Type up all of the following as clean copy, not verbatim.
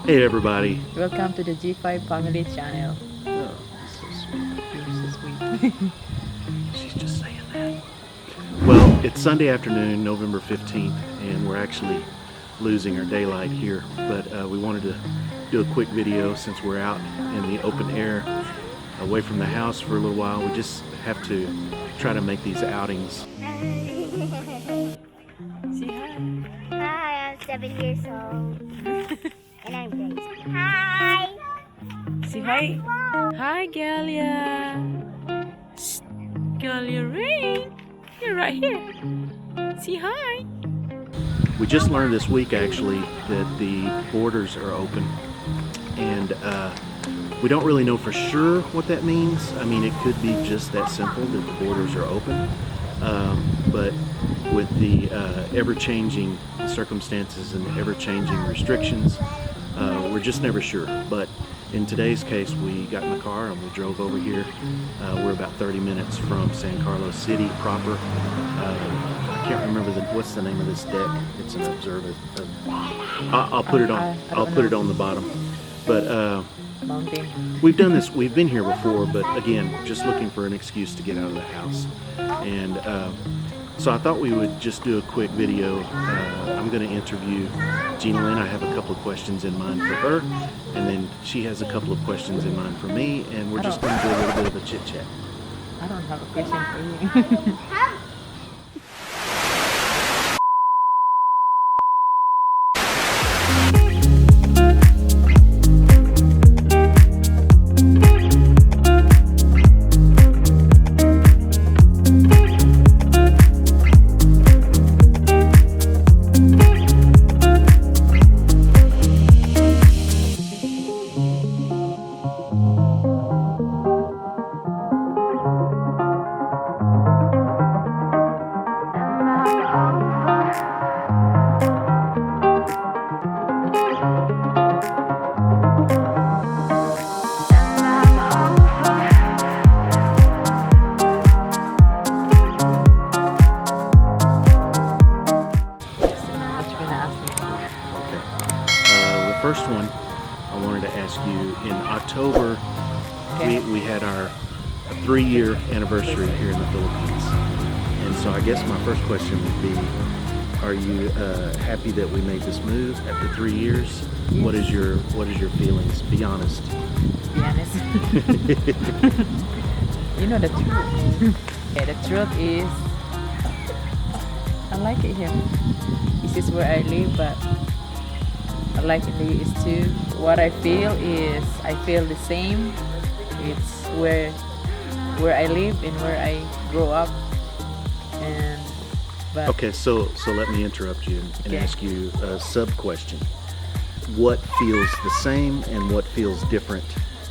Hey everybody. Welcome to the G5 Family Channel. Oh, so sweet. You're so sweet. She's just saying that. Well, it's Sunday afternoon, November 15th, and we're actually losing our daylight here. But we wanted to do a quick video since we're out in the open air, away from the house for a little while. We just have to try to make these outings. Say hi. Hi, I'm 7 years old. And I'm Grace. Hi! Say hi. Hi, Galia. Shh. Galia Rain. You're right here. Say hi. We just learned this week actually that the borders are open, and we don't really know for sure what that means. I mean, it could be just that simple that the borders are open, but with the ever-changing circumstances and ever-changing restrictions, we're just never sure. But in today's case, we got in the car and we drove over here. We're about 30 minutes from San Carlos City proper. I can't remember what's the name of this deck. It's an observer. I'll put it on. I'll put it on the bottom. But Mountain. we've done this. We've been here before, but again, just looking for an excuse to get out of the house. And so I thought we would just do a quick video. I'm going to interview Gina Lynn. I have a couple of questions in mind for her, and then she has a couple of questions in mind for me, and we're just going to do a little bit of a chit chat. I don't have a question for you. First one, I wanted to ask you, in October, we had our 3-year anniversary here in the Philippines. And so I guess my first question would be, are you happy that we made this move after 3 years? Yes. What is your feelings? Be honest. Be honest. You know the truth. Yeah, the truth is, I like it here. This is where I live, but I like in the US too. What I feel is, I feel the same. It's where I live and where I grow up. And but Okay, so let me interrupt you and Okay. ask you a sub question. What feels the same and what feels different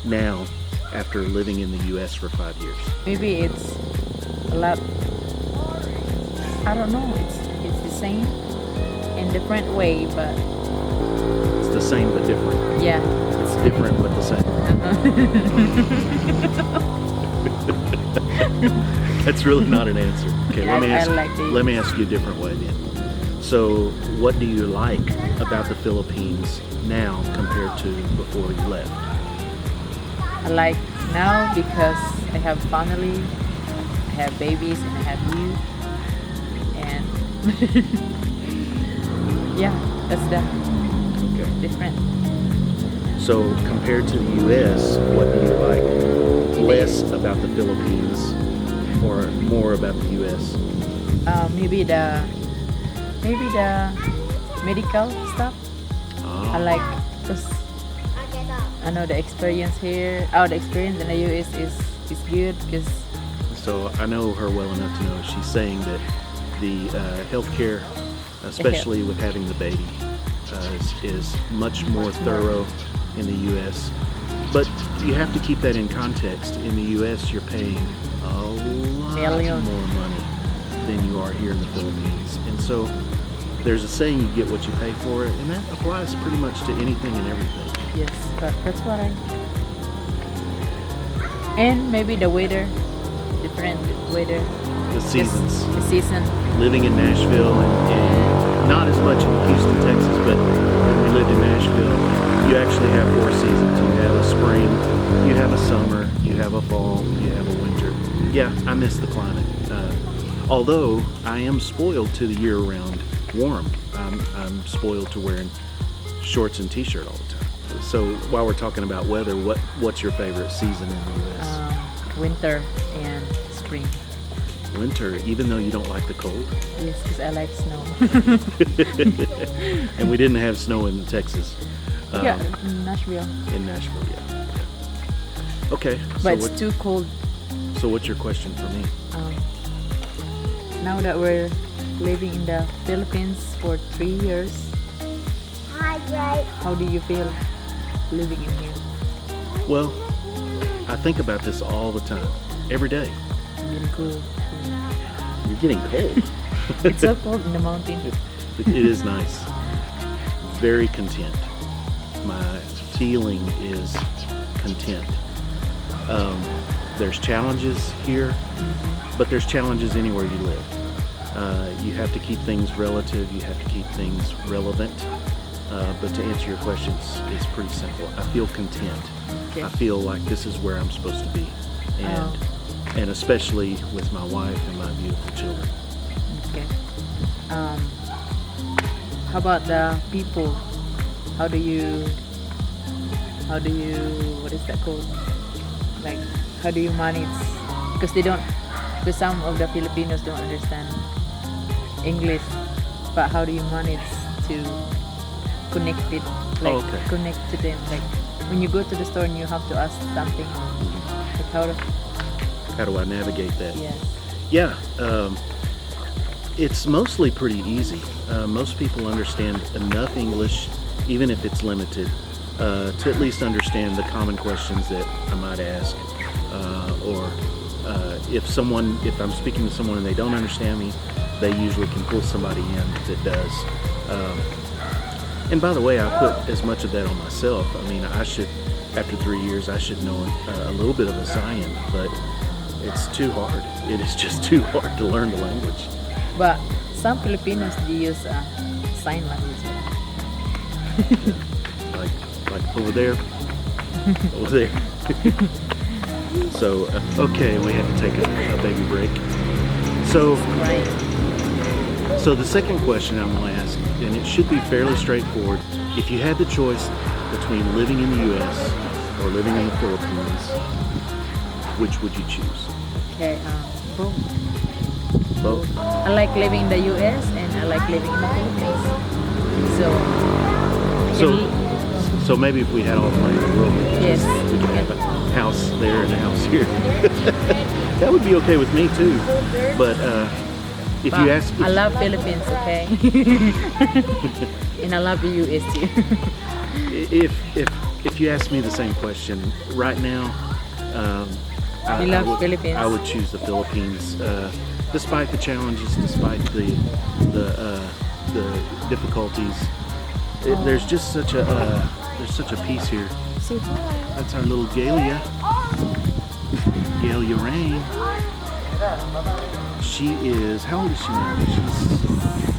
now after living in the US for 5 years? maybe it's a lot. I don't know. It's the same in different way, but It's the same but different. yeah. It's different but the same. That's really not an answer. Okay, Yeah, I like the- let me ask you a different way then. So, what do you like about the Philippines now compared to before you left? I like now because I have family, I have babies, and I have you, and yeah, that's the Okay. different. So, compared to the U.S., what do you like less about the Philippines or more about the U.S.? Maybe the medical stuff. I like because I know the experience here. The experience in the US is good because So I know her well enough to know she's saying that the healthcare, especially with having the baby, is much more thorough in the U.S. But you have to keep that in context. In the U.S., you're paying a lot Millions. more money than you are here in the Philippines. And so there's a saying, you get what you pay for, and that applies pretty much to anything and everything. yes, but that's what I. And maybe the weather, different weather. The seasons. The season. Living in Nashville and not as much in Houston, Texas, but when we lived in Nashville, you actually basically have 4 seasons. You have a spring, you have a summer, you have a fall, you have a winter. Yeah, I miss the climate. Although I am spoiled to the year-round warm. I'm spoiled to wearing shorts and t-shirt all the time. So while we're talking about weather, what's your favorite season in the U.S.? Winter and spring. Winter, even though you don't like the cold? Yes, because I like snow. And we didn't have snow in Texas. Yeah, in Nashville. In Nashville, yeah. Okay. But it's too cold. So what's your question for me? Now that we're living in the Philippines for 3 years, how do you feel living in here? Well, I think about this all the time, every day. Really cool. You're getting cold. It's so cold in the mountain. It is nice. Very content. My feeling is content. There's challenges here, but there's challenges anywhere you live. You have to keep things relative, you have to keep things relevant. But to answer your questions, it's pretty simple. I feel content. Okay. I feel like this is where I'm supposed to be. And especially with my wife and my beautiful children. Okay. How about the people? How do you, what is that called? Like, how do you manage? Because some of the Filipinos don't understand English, but how do you manage to connect it? Like, connect to them? Like, when you go to the store and you have to ask something, like how do I navigate that? Yes. Yeah, it's mostly pretty easy. Most people understand enough English, even if it's limited, to at least understand the common questions that I might ask. Or if I'm speaking to someone and they don't understand me, they usually can pull somebody in that does. And by the way, I put as much of that on myself. I mean, after 3 years, I should know a little bit of Visayan, but it's too hard. It is just too hard to learn the language. But some Filipinos, they use sign language. like over there, over there. So, okay, we had to take a baby break. So the second question I'm going to ask, and it should be fairly straightforward. If you had the choice between living in the U.S. or living in the Philippines, which would you choose? Okay, both. Both? I like living in the U.S. and I like living in the Philippines. So maybe if we had all the money in the world, we could have a house there and a house here. That would be okay with me too. But if you ask, I love Philippines, okay? And I love the U.S. too. If you ask me the same question right now, I would choose the Philippines, despite the challenges, despite the difficulties. There's just such a peace here. That's our little Galia Rain. She is, how old is she now?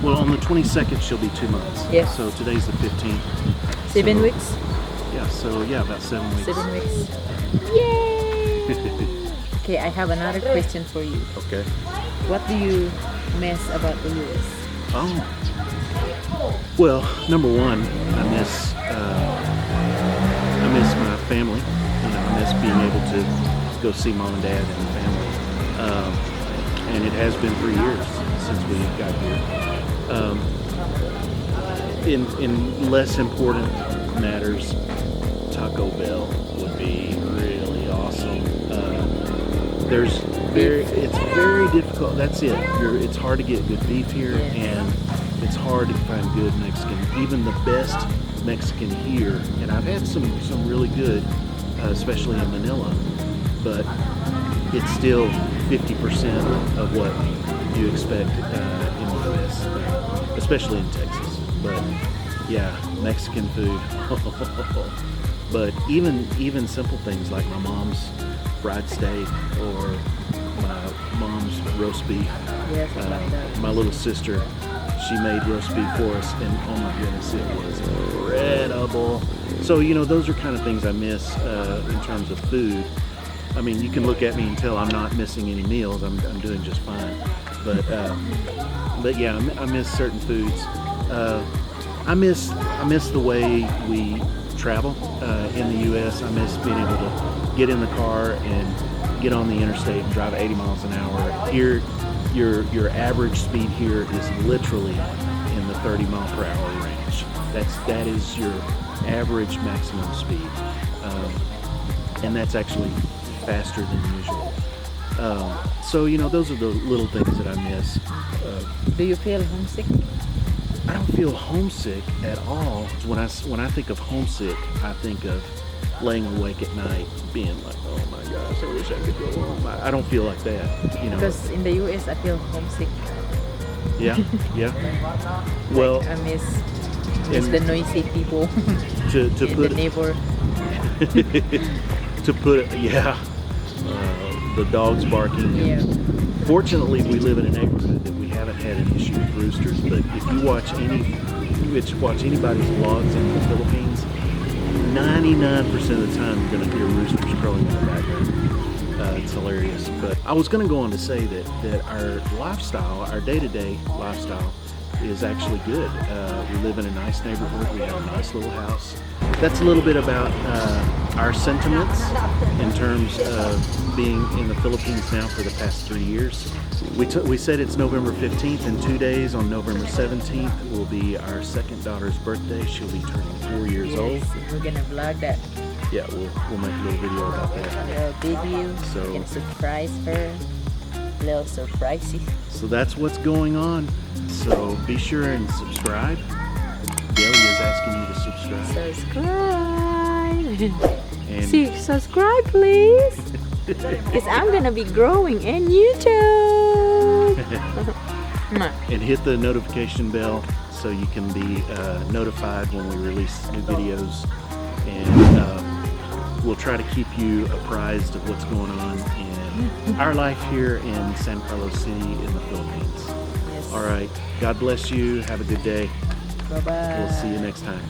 Well, on the 22nd she'll be 2 months. Yes. So today's the 15th. 7 weeks? Yeah, so about 7 weeks. 7 weeks. Yay! Okay, I have another question for you. Okay. What do you miss about the U.S.? Well, number one, I miss my family. I miss being able to go see mom and dad and the family. And it has been 3 years since we got here. In less important matters, Taco Bell would be really awesome. It's very difficult. That's it. It's hard to get good beef here, and it's hard to find good Mexican. Even the best Mexican here, and I've had some really good, especially in Manila, but it's still 50% of what you expect in the U.S., especially in Texas. But yeah, Mexican food. But even simple things like my mom's fried steak or my mom's roast beef. Yes, I love that. My little sister, she made roast beef for us, and oh my goodness, it was incredible. So, you know, those are kind of things I miss in terms of food. I mean, you can look at me and tell I'm not missing any meals. I'm doing just fine. But yeah, I miss certain foods. I miss the way we travel in the U.S. I miss being able to get in the car and get on the interstate and drive 80 miles an hour. Here, your average speed here is literally in the 30 mile per hour range. That is your average maximum speed, and that's actually faster than usual. So, you know, those are the little things that I miss. Do you feel homesick? I don't feel homesick at all. When I think of homesick, I think of laying awake at night, being like, oh my gosh, I wish I could go home. I don't feel like that, you know. Because in the US, I feel homesick. Yeah, yeah. Well, I miss and the noisy people to in put the neighbor. the dogs barking. Yeah. Fortunately, we live in a neighborhood that we haven't had an issue with roosters. But if you watch anybody's vlogs in the Philippines, 99% of the time you're going to hear roosters crowing in the background. It's hilarious. But I was going to go on to say that our lifestyle, our day-to-day lifestyle, is actually good. We live in a nice neighborhood. We have a nice little house. That's a little bit about our sentiments in terms of being in the Philippines now for the past 3 years. We said it's November 15th. In 2 days, on November 17th, will be our second daughter's birthday. She'll be turning 4 years old. We're gonna vlog that. Yeah, we'll make a little video about that. A little video. So You can surprise her. Little surprisey. So that's what's going on. So be sure and subscribe. Delia is asking you to subscribe. Subscribe. And See, subscribe, please. Because I'm gonna be growing in YouTube. and hit the notification bell so you can be notified when we release new videos. And we'll try to keep you apprised of what's going on in our life here in San Carlos City in the Philippines. Yes. All right. God bless you. Have a good day. Bye-bye. We'll see you next time.